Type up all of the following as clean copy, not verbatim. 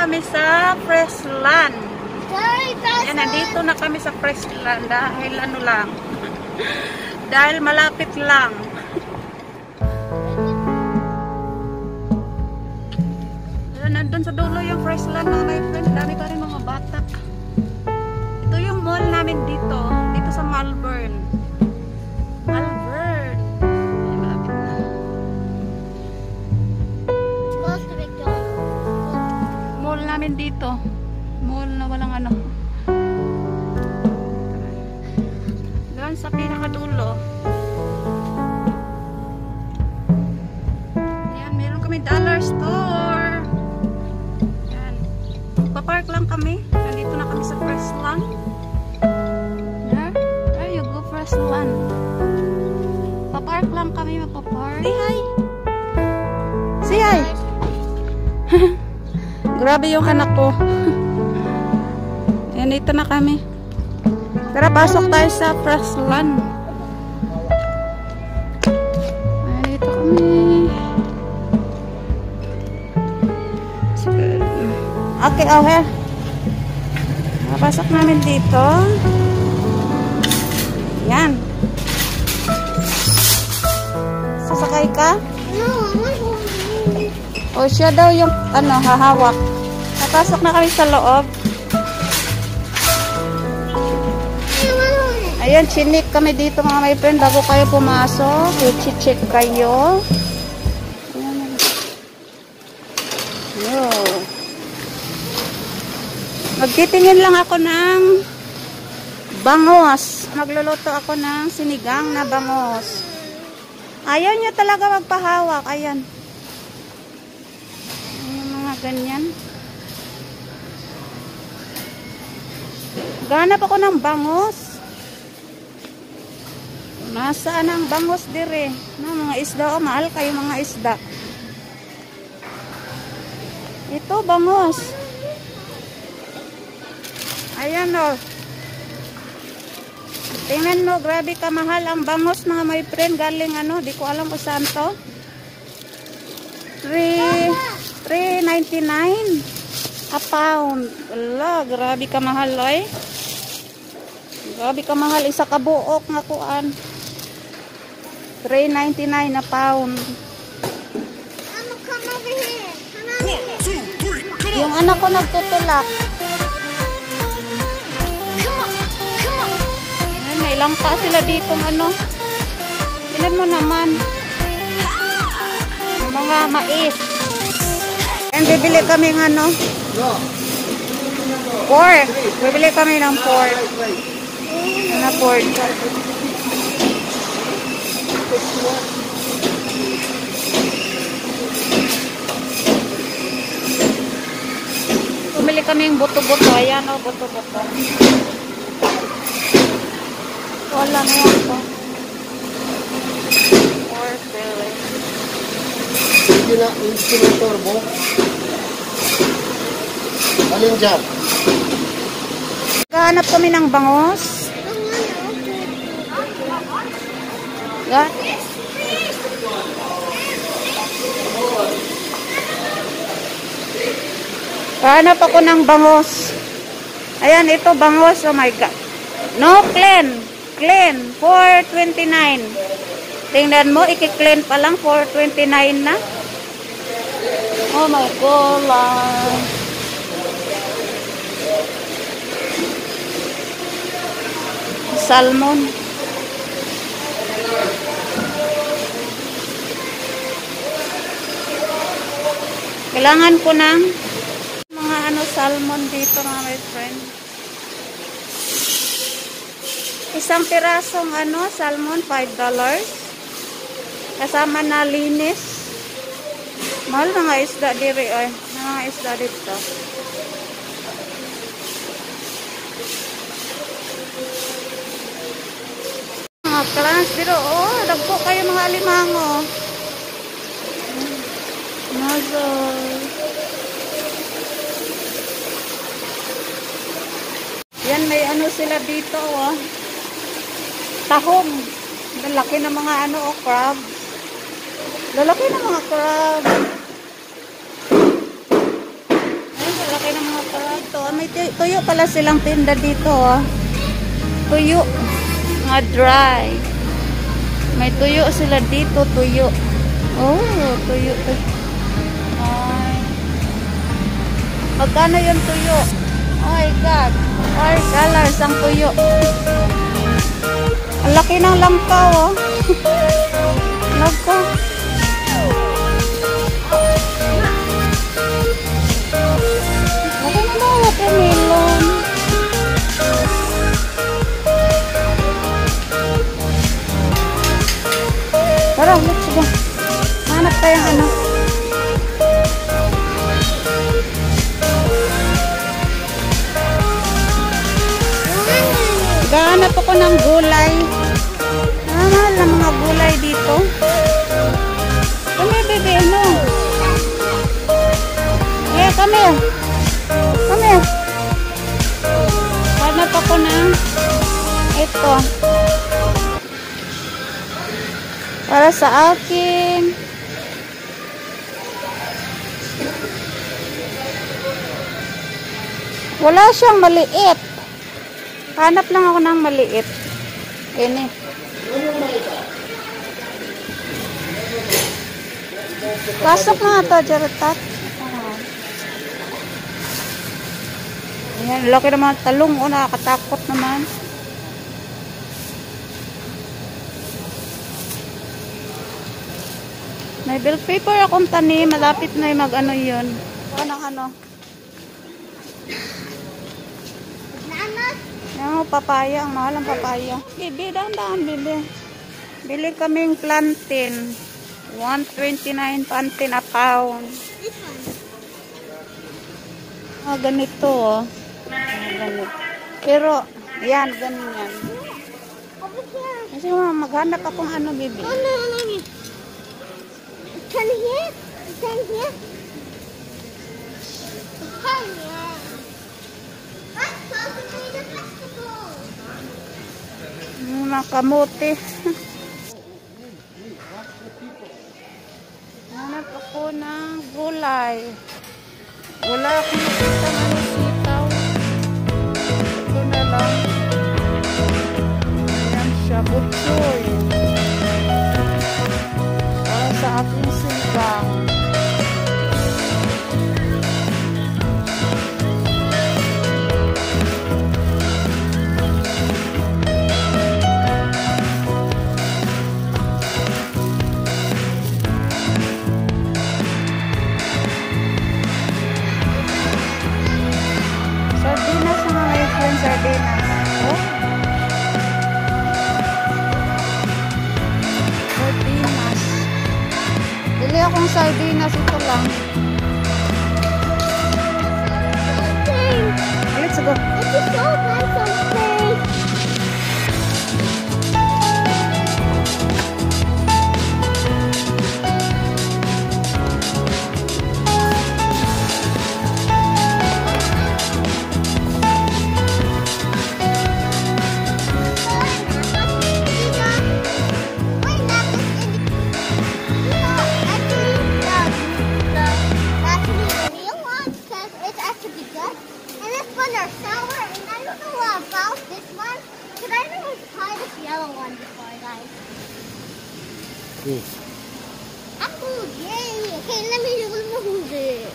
kami sa Freshland. Yan, nandito na kami sa Freshland dahil ano lang. Dahil malapit lang. Yan, nandun sa dulo yung Freshland mga my friend. Dami pa rin mga bata. Ito yung mall namin dito. Dito sa Malvern. Malvern. Ay, malapit na. Mall namin dito. Mall na walang ano. Doon sa pinakadulo. Yan, meron kami dollar store. Yan. Papark lang kami. Nandito na kami sa Freshland. There. There you go, Freshland. Papark lang kami, magpapark. Say hi. Say hi. Grabe yung anak ko. Yan, dito na kami. Tara, pasok tayo sa Freshland. Ayan, dito kami. Okay, okay. Pasok namin dito. Yan. Sasakay ka? O, siya daw yung ano, hahawak. Napasok na kami sa loob. Ayan, chinik kami dito mga my friend bago kayo pumasok. I-check kayo. Yo. Magtitingin lang ako ng bangos. Magluluto ako ng sinigang na bangos. Ayaw niya talaga magpahawak. Ayan. Yung mga ganyan. Ganap ako ng bangos. Nasaan ang bangos dire? Mga isda. O, mahal kayo mga isda. Ito, bangos. Ayan o. Tingnan mo, grabe kamahal ang bangos mga my friend. Galing ano, di ko alam kung saan to. $3.99 a pound. Wala, grabe kamahal oy. Grabe kamahal. Isa kabuok nga kuan. $3.99 a pound. Yung anak ko nagtutulak. Ayan, may langka sila dito ano. Tingnan mo naman. Mga mais. Ayan, bibili kami ng ano. Pork. Bibili kami ng pork. Na pork. Bumili kami ng buto-buto. Ayan o, buto-buto. Wala na yan po. Pork belly. Hindi na turbo. Alin dyan? Gahanap kami ng bangos. Gahanap ako ng bangos. Ayan, ito bangos. Oh my God. No, clean. Clean. $4.29. Tingnan mo, iki-clean pa lang. $4.29 na. Oh my God. Salmon. Kailangan ko ng mga ano salmon dito mga my friend. Isang pirasong ano salmon $5. Kasama na linis. Mahal mga isda diri oy. Mga isda dito. Mga clans dito oh, dagpo kayo mga alimango. Nozzle. Yan, may ano sila dito, oh. Tahong. Lalaki na mga ano, oh, crab. Lalaki na mga crab. Ayan, Ito, may tuyo pala silang tinda dito, oh. Tuyo. Mga dry. May tuyo sila dito, tuyo. Oh, tuyo. Ay. Magkano yung tuyo? Oh my God. $4 ang tuyo. Ang laki ng langkaw, oh. Lako. Laki na watermelon. Tara, let's go. Hanap tayong ano. Gahanap ako ng gulay. Mahal na mga gulay dito. Come here, baby. No. Yeah, come here. Come here. Hanap ako ng ito. Para sa akin. Wala siyang maliit. Hanap lang ako ng maliit. Ini. Pasok na ito, Jaretat. Ayan, laki naman talong. O, nakakatakot naman. May bell paper akong tanim. Malapit na yung mag-ano yun. Ano. Yung papaya. Ang mahal ang papaya. Bibi, dahan-dahan, bibi. Bili kaming plantain. 129 plantain a pound. Ganito, oh. Ganito. Pero, yan, ganyan. Kasi maghanap akong ano, bibi. Can here? Can here? Can here? That's complicated vegetable. Mga kamote. Hanap ako ng gulay. Wala akong nakita ng sitaw. Ito na lang. Ayan siya. Butchoy. Para sa aking sinigang. Sardinas na mga friend, sardinas. Oh. Sardinas. Bili akong sardinas, ito lang. Let's go. It's a so nice something.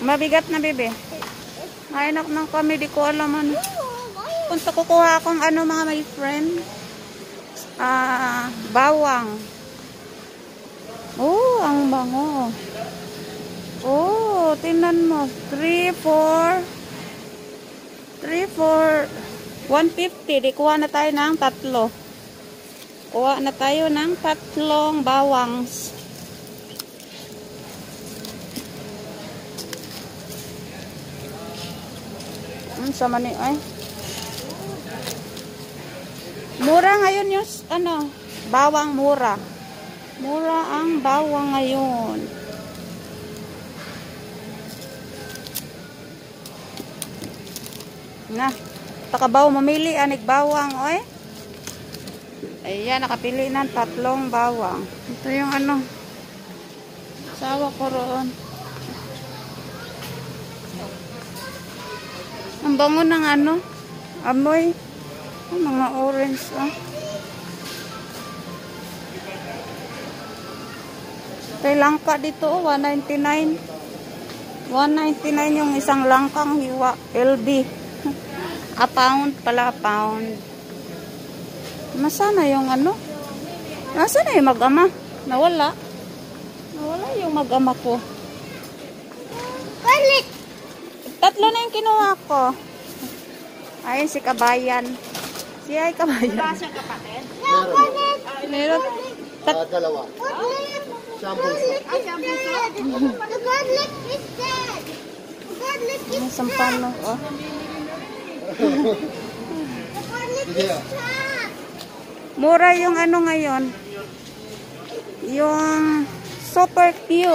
Mabigat na, bebe. Mainak ng kami, di ko alam ano. Punta kukuha akong ano, mga my friend. Bawang. Oh, ang bango. Oh, tingnan mo. 3, 4, 150. Di kuha na tayo ng 3. Kuha na tayo ng 3 bawangs. Sa mani ay. Mura ngayon yung ano, bawang mura. Mura ang bawang ngayon. Na, takabaw mamili anig bawang oy. Ayan, nakapili ng 3 bawang. Ito yung ano, sawa ko roon. Ang bango ng ano, amoy. Oh, mga orange, oh. Kay langka dito, oh, 199. 199 yung isang langkang hiwa, LB. A pound pala, a pound. Nasaan na yung ano? Nasaan na yung mag-ama? Nawala. Nawala yung mag-ama ko. Garlic. Tatlo na yung kinuha ko. Ayun si Kabayan. Si ay Kabayan. No, garlic. Meron. Dalawa. Garlic. Shampoo. The garlic is dead. The garlic is Ang sampano. Oh. The garlic is Yeah. dead. Mura yung ano ngayon. Yung Super Q.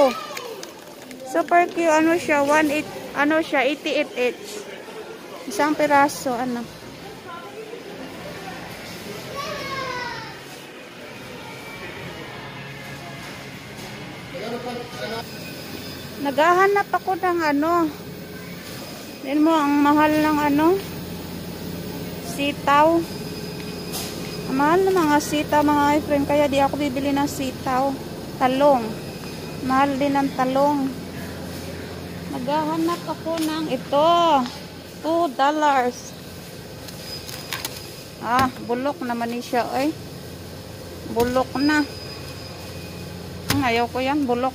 Super Q, ano siya? 88 each. Isang piraso, ano. Naghahanap ako ng ano. Tignan mo, ang mahal ng ano. Sitaw. Ang mahal na mga sitaw, mga friend. Kaya di ako bibili ng sitaw. Talong. Mahal din ang talong. Naghahanap ako ng ito. $2. Ah, bulok naman ni siya, eh. Bulok na. Ayaw ko yan, bulok.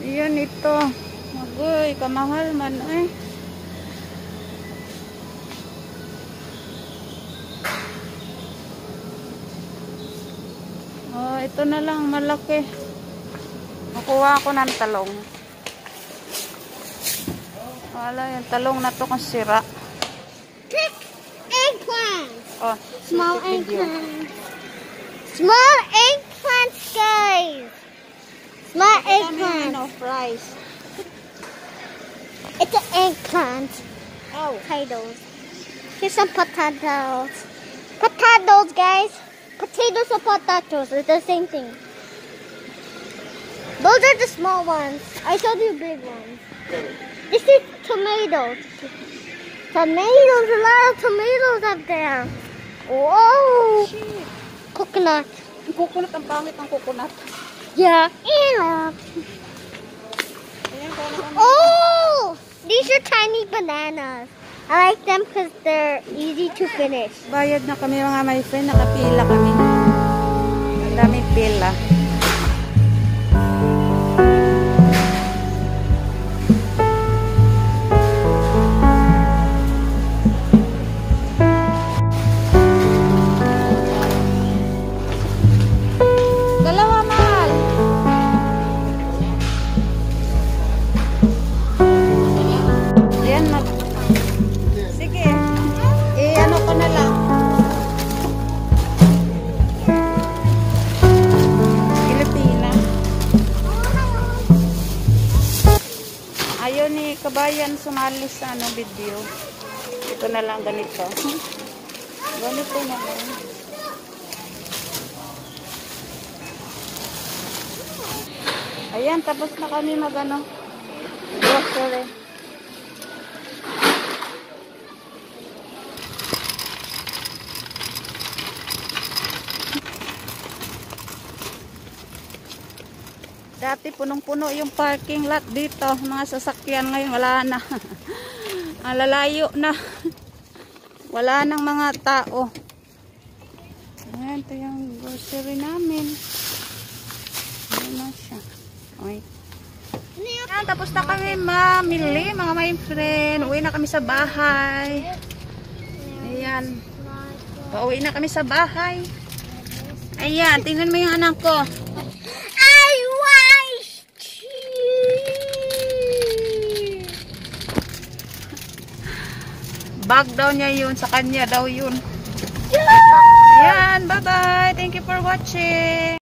Yan ito. Agoy, kamahal man, eh. Oh, ito na lang, malaki. Nakuha ako ng talong. Wala, yung talong na to kung sira. Pick eggplant. Oh, Small video. eggplant. Small eggplants, guys. Small eggplant. No fries. It's an eggplant. Oh. Potatoes. Here's some potatoes. Potatoes, guys. Potatoes or potatoes. It's the same thing. Those are the small ones. I showed you big ones. This is tomatoes. Tomatoes. A lot of tomatoes up there. Whoa. Coconut. Ang coconut, ang pangit ang coconut. Yeah. Ew. Ayan, kung ano. Oh! These are tiny bananas. I like them because they're easy to finish. Bayad na kami mga my friend, nakapila kami. Ang daming pila. Dalawa, mahal. Yan, sige. Ano ko na lang. Pilipina. Ayaw ni Kabayan sumali sa ano video. Ito na lang ganito. Ganito na lang. Ayan, tapos na kami mag-ano. Grocery. Dati punong-puno yung parking lot dito. Mga sasakyan ngayon wala na. Ang lalayo na. Wala nang mga tao. Ayan, ito yung grocery namin. Ayan na siya. Okay. Ayan, tapos na kami mamili mga my friend. Uwi na kami sa bahay. Ayan. Pauwi na kami sa bahay. Ayan, tingnan mo yung anak ko. I want cheese. Bag daw niya yun. Sa kanya daw yun. Ayan, bye-bye. Thank you for watching.